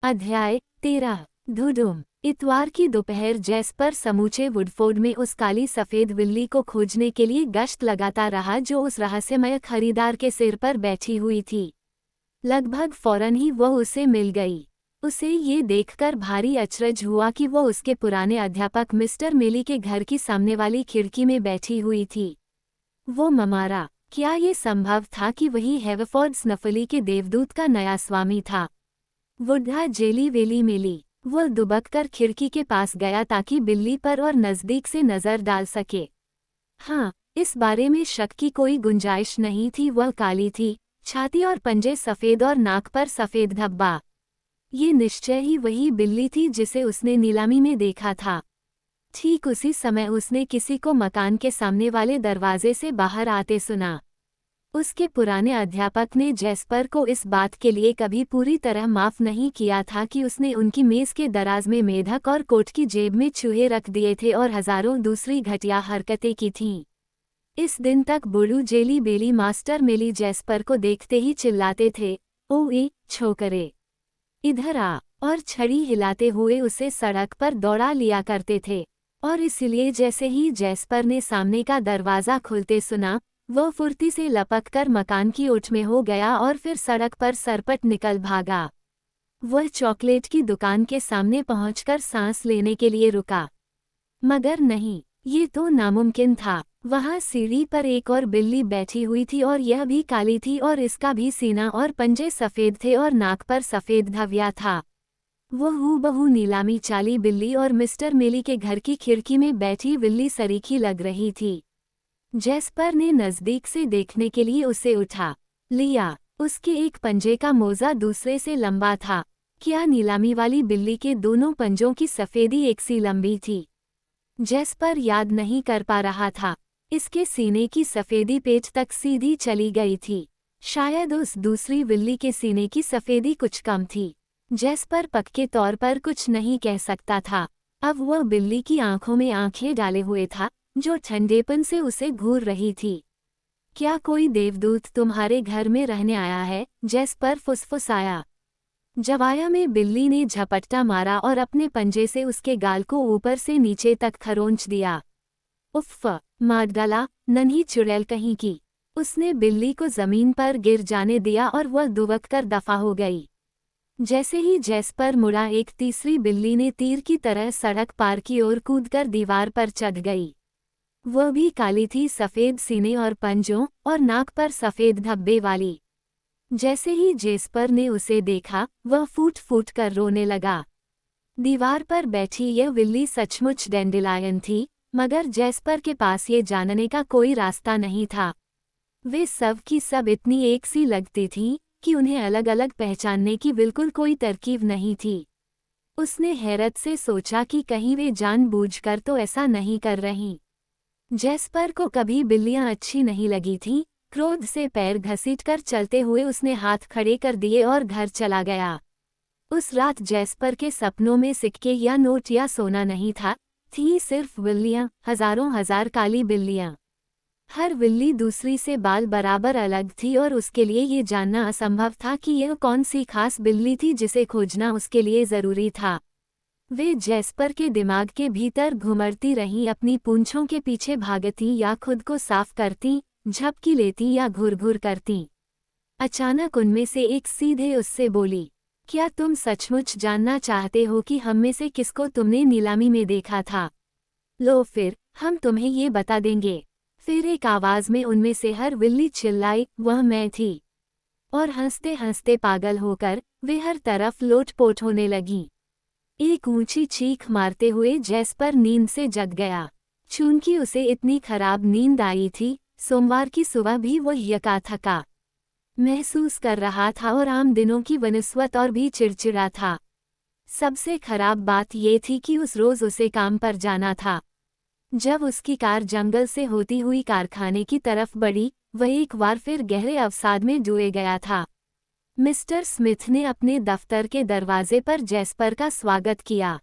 अध्याय 13। धुडुम। इतवार की दोपहर जैस्पर समूचे वुडफोर्ड में उस काली सफेद बिल्ली को खोजने के लिए गश्त लगाता रहा जो उस रहस्यमय खरीदार के सिर पर बैठी हुई थी। लगभग फौरन ही वह उसे मिल गई। उसे ये देखकर भारी अचरज हुआ कि वह उसके पुराने अध्यापक मिस्टर मेली के घर की सामने वाली खिड़की में बैठी हुई थी। वो ममारा, क्या ये संभव था कि वही हैवफोर्ड स्नफली के देवदूत का नया स्वामी था? बुढ़ा जेली वेली मेली। वह दुबककर खिड़की के पास गया ताकि बिल्ली पर और नज़दीक से नज़र डाल सके। हाँ, इस बारे में शक की कोई गुंजाइश नहीं थी। वह काली थी, छाती और पंजे सफ़ेद और नाक पर सफ़ेद धब्बा। ये निश्चय ही वही बिल्ली थी जिसे उसने नीलामी में देखा था। ठीक उसी समय उसने किसी को मकान के सामने वाले दरवाजे से बाहर आते सुना। उसके पुराने अध्यापक ने जैस्पर को इस बात के लिए कभी पूरी तरह माफ़ नहीं किया था कि उसने उनकी मेज़ के दराज में मेढक और कोट की जेब में चूहे रख दिए थे और हज़ारों दूसरी घटिया हरकतें की थीं। इस दिन तक बुढ़ू जेली बेली मास्टर मेली जैस्पर को देखते ही चिल्लाते थे, ओए छोकरे, इधर आ, और छड़ी हिलाते हुए उसे सड़क पर दौड़ा लिया करते थे। और इसलिए जैसे ही जैस्पर ने सामने का दरवाज़ा खुलते सुना, वह फुर्ती से लपककर मकान की ओट में हो गया और फिर सड़क पर सरपट निकल भागा। वह चॉकलेट की दुकान के सामने पहुंचकर सांस लेने के लिए रुका, मगर नहीं, ये तो नामुमकिन था। वहां सीढ़ी पर एक और बिल्ली बैठी हुई थी और यह भी काली थी और इसका भी सीना और पंजे सफ़ेद थे और नाक पर सफ़ेद धव्या था। वह हूबहू नीलामी चाली बिल्ली और मिस्टर मेली के घर की खिड़की में बैठी बिल्ली सरीखी लग रही थी। जैस्पर ने नज़दीक से देखने के लिए उसे उठा लिया। उसके एक पंजे का मोज़ा दूसरे से लंबा था। क्या नीलामी वाली बिल्ली के दोनों पंजों की सफ़ेदी एक सी लंबी थी? जैस्पर याद नहीं कर पा रहा था। इसके सीने की सफ़ेदी पेट तक सीधी चली गई थी। शायद उस दूसरी बिल्ली के सीने की सफ़ेदी कुछ कम थी। जैस्पर पक्के तौर पर कुछ नहीं कह सकता था। अब वह बिल्ली की आंखों में आंखें डाले हुए था, जो ठंडेपन से उसे घूर रही थी। क्या कोई देवदूत तुम्हारे घर में रहने आया है? जैस्पर फुसफुसाया। जवाया में बिल्ली ने झपट्टा मारा और अपने पंजे से उसके गाल को ऊपर से नीचे तक खरोंच दिया। उफ़, मार डाला, नन्ही चुड़ैल कहीं की। उसने बिल्ली को जमीन पर गिर जाने दिया और वह दुबक कर दफा हो गई। जैसे ही जैस्पर मुड़ा, एक तीसरी बिल्ली ने तीर की तरह सड़क पार की ओर कूदकर दीवार पर चढ़ गई। वह भी काली थी, सफ़ेद सीने और पंजों और नाक पर सफ़ेद धब्बे वाली। जैसे ही जैस्पर ने उसे देखा, वह फूट फूट कर रोने लगा। दीवार पर बैठी यह बिल्ली सचमुच डैंडेलियन थी, मगर जैस्पर के पास ये जानने का कोई रास्ता नहीं था। वे सब की सब इतनी एक सी लगती थीं कि उन्हें अलग अलग पहचानने की बिल्कुल कोई तरकीब नहीं थी। उसने हैरत से सोचा कि कहीं वे जानबूझकर तो ऐसा नहीं कर रहीं। जैस्पर को कभी बिल्लियां अच्छी नहीं लगी थीं। क्रोध से पैर घसीटकर चलते हुए उसने हाथ खड़े कर दिए और घर चला गया। उस रात जैस्पर के सपनों में सिक्के या नोट या सोना नहीं था, थी सिर्फ बिल्लियां, हजारों हजार काली बिल्लियां। हर बिल्ली दूसरी से बाल बराबर अलग थी और उसके लिए ये जानना असंभव था कि यह कौन सी खास बिल्ली थी जिसे खोजना उसके लिए ज़रूरी था। वे जैस्पर के दिमाग के भीतर घुमड़ती रहीं, अपनी पूंछों के पीछे भागती या खुद को साफ करती, झपकी लेती या घुर-घुर करती। अचानक उनमें से एक सीधे उससे बोली, क्या तुम सचमुच जानना चाहते हो कि हम में से किसको तुमने नीलामी में देखा था? लो फिर, हम तुम्हें ये बता देंगे। फिर एक आवाज़ में उनमें से हर बिल्ली चिल्लाई, वह मैं थी। और हंसते हंसते पागल होकर वे हर तरफ लोटपोट होने लगीं। एक ऊंची चीख मारते हुए जैस्पर नींद से जग गया। चूंकि उसे इतनी खराब नींद आई थी, सोमवार की सुबह भी वह यका थका महसूस कर रहा था और आम दिनों की बनस्वत और भी चिड़चिड़ा था। सबसे खराब बात यह थी कि उस रोज़ उसे काम पर जाना था। जब उसकी कार जंगल से होती हुई कारखाने की तरफ बढ़ी, वह एक बार फिर गहरे अवसाद में डूबे गया था। मिस्टर स्मिथ ने अपने दफ्तर के दरवाजे पर जैस्पर का स्वागत किया।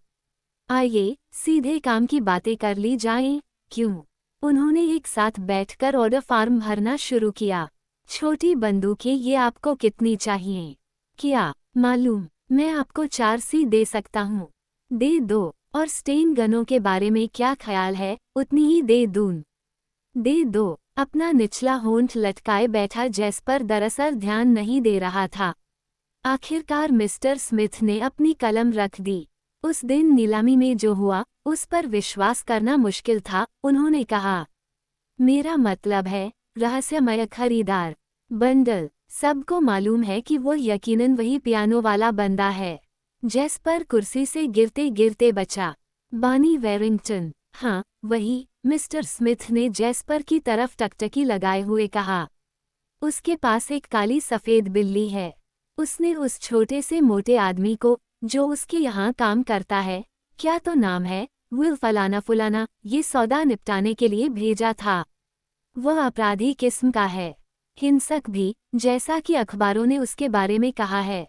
आइए, सीधे काम की बातें कर ली जाएं। क्यों? उन्होंने एक साथ बैठकर ऑर्डर फॉर्म भरना शुरू किया। छोटी बंदूकें, ये आपको कितनी चाहिए? क्या मालूम? मैं आपको 4C दे सकता हूँ। दे दो। और स्टेन गनों के बारे में क्या ख्याल है, उतनी ही दे दूँ। दे दो। अपना निचला होंठ लटकाए बैठा जैस्पर दरअसल ध्यान नहीं दे रहा था। आखिरकार मिस्टर स्मिथ ने अपनी कलम रख दी। उस दिन नीलामी में जो हुआ, उस पर विश्वास करना मुश्किल था। उन्होंने कहा, मेरा मतलब है, रहस्यमय खरीदार। बंडल। सबको मालूम है कि वो यकीनन वही पियानो वाला बंदा है। जैस्पर कुर्सी से गिरते गिरते बचा। बानी वेरिंगटन। हाँ, वही, मिस्टर स्मिथ ने जैस्पर की तरफ टकटकी लगाए हुए कहा। उसके पास एक काली सफ़ेद बिल्ली है। उसने उस छोटे से मोटे आदमी को, जो उसके यहाँ काम करता है, क्या तो नाम है, विल फलाना फुलाना, ये सौदा निपटाने के लिए भेजा था। वह अपराधी किस्म का है। हिंसक भी, जैसा कि अखबारों ने उसके बारे में कहा है।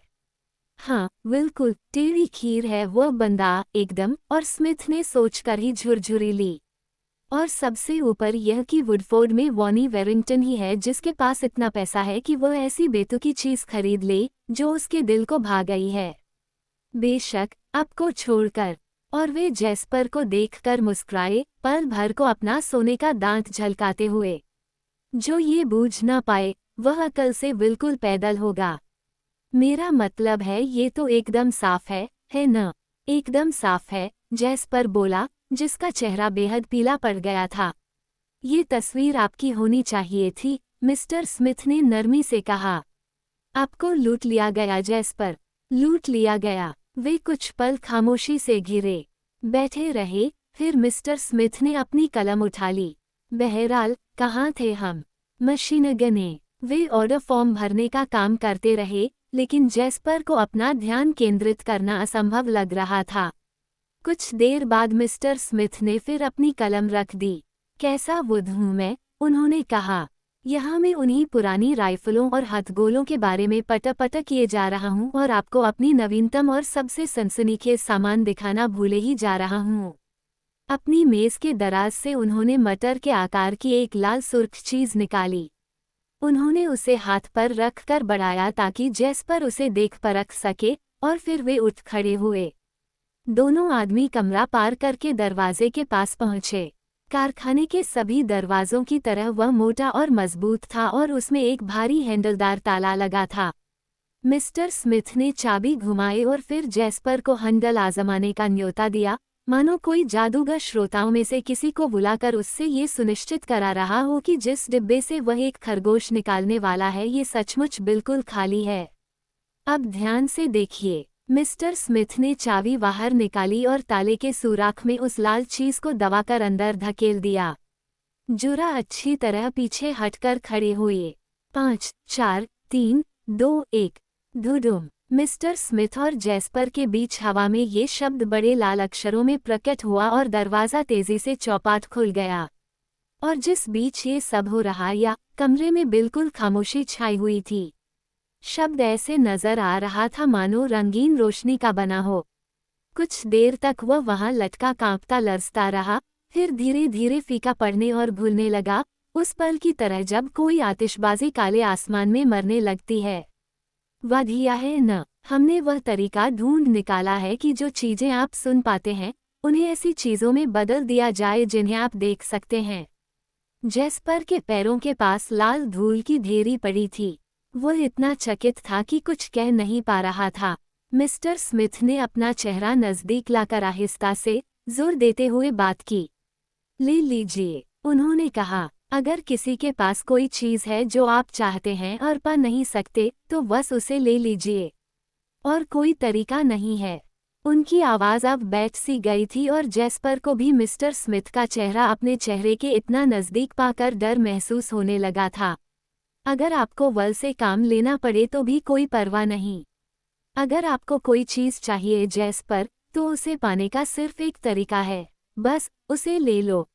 हाँ, बिल्कुल, टेढ़ी खीर है वो बंदा, एकदम। और स्मिथ ने सोचकर ही झुरझुरी ली। और सबसे ऊपर यह कि वुडफोर्ड में वॉनी वेरिंगटन ही है जिसके पास इतना पैसा है कि वह ऐसी बेतुकी चीज खरीद ले, जो उसके दिल को भा गई है। बेशक, आपको छोड़कर। और वे जैस्पर को देखकर मुस्कुराए, पल भर को अपना सोने का दांत झलकाते हुए। जो ये बूझ ना पाए, वह अकल से बिल्कुल पैदल होगा। मेरा मतलब है, ये तो एकदम साफ है न? एकदम साफ है, जैस्पर बोला, जिसका चेहरा बेहद पीला पड़ गया था। ये तस्वीर आपकी होनी चाहिए थी, मिस्टर स्मिथ ने नरमी से कहा। आपको लूट लिया गया जैस्पर। लूट लिया गया। वे कुछ पल खामोशी से घिरे बैठे रहे, फिर मिस्टर स्मिथ ने अपनी कलम उठा ली। बहरहाल, कहाँ थे हम? मशीनगने। वे ऑर्डर फॉर्म भरने का काम करते रहे, लेकिन जैस्पर को अपना ध्यान केंद्रित करना असंभव लग रहा था। कुछ देर बाद मिस्टर स्मिथ ने फिर अपनी कलम रख दी। कैसा बुद्ध हूँ मैं, उन्होंने कहा। यहाँ मैं उन्हीं पुरानी राइफलों और हथगोलों के बारे में पट किए जा रहा हूँ और आपको अपनी नवीनतम और सबसे सनसनीखेज सामान दिखाना भूले ही जा रहा हूँ। अपनी मेज के दराज से उन्होंने मटर के आकार की एक लाल सुर्ख चीज निकाली। उन्होंने उसे हाथ पर रख कर बढ़ाया ताकि जैस्पर उसे देख परख सके, और फिर वे उठ खड़े हुए। दोनों आदमी कमरा पार करके दरवाजे के पास पहुंचे। कारखाने के सभी दरवाजों की तरह वह मोटा और मजबूत था और उसमें एक भारी हैंडलदार ताला लगा था। मिस्टर स्मिथ ने चाबी घुमाई और फिर जैस्पर को हैंडल आजमाने का न्योता दिया, मानो कोई जादूगर श्रोताओं में से किसी को बुलाकर उससे ये सुनिश्चित करा रहा हो कि जिस डिब्बे से वह एक खरगोश निकालने वाला है, ये सचमुच बिल्कुल खाली है। अब ध्यान से देखिए। मिस्टर स्मिथ ने चाबी बाहर निकाली और ताले के सुराख में उस लाल चीज को दबाकर अंदर धकेल दिया। जुरा अच्छी तरह पीछे हटकर खड़े हुए। 5, 4, 3, 2, 1। धुडुम। मिस्टर स्मिथ और जैस्पर के बीच हवा में ये शब्द बड़े लाल अक्षरों में प्रकट हुआ और दरवाज़ा तेजी से चौपाट खुल गया। और जिस बीच ये सब हो रहा, या कमरे में बिल्कुल खामोशी छाई हुई थी। शब्द ऐसे नजर आ रहा था मानो रंगीन रोशनी का बना हो। कुछ देर तक वह वहां लटका कांपता लरसता रहा, फिर धीरे धीरे फीका पड़ने और भूलने लगा, उस पल की तरह जब कोई आतिशबाजी काले आसमान में मरने लगती है। वादिया है न, हमने वह तरीका ढूंढ निकाला है कि जो चीजें आप सुन पाते हैं, उन्हें ऐसी चीजों में बदल दिया जाए जिन्हें आप देख सकते हैं। जैस्पर के पैरों के पास लाल धूल की ढेरी पड़ी थी। वह इतना चकित था कि कुछ कह नहीं पा रहा था। मिस्टर स्मिथ ने अपना चेहरा नजदीक लाकर आहिस्ता से जोर देते हुए बात की। ले लीजिए, उन्होंने कहा। अगर किसी के पास कोई चीज है जो आप चाहते हैं और पा नहीं सकते, तो बस उसे ले लीजिए। और कोई तरीका नहीं है। उनकी आवाज अब बैठ सी गई थी और जैस्पर को भी मिस्टर स्मिथ का चेहरा अपने चेहरे के इतना नजदीक पाकर डर महसूस होने लगा था। अगर आपको बल से काम लेना पड़े तो भी कोई परवाह नहीं। अगर आपको कोई चीज चाहिए जैस्पर, तो उसे पाने का सिर्फ एक तरीका है, बस उसे ले लो।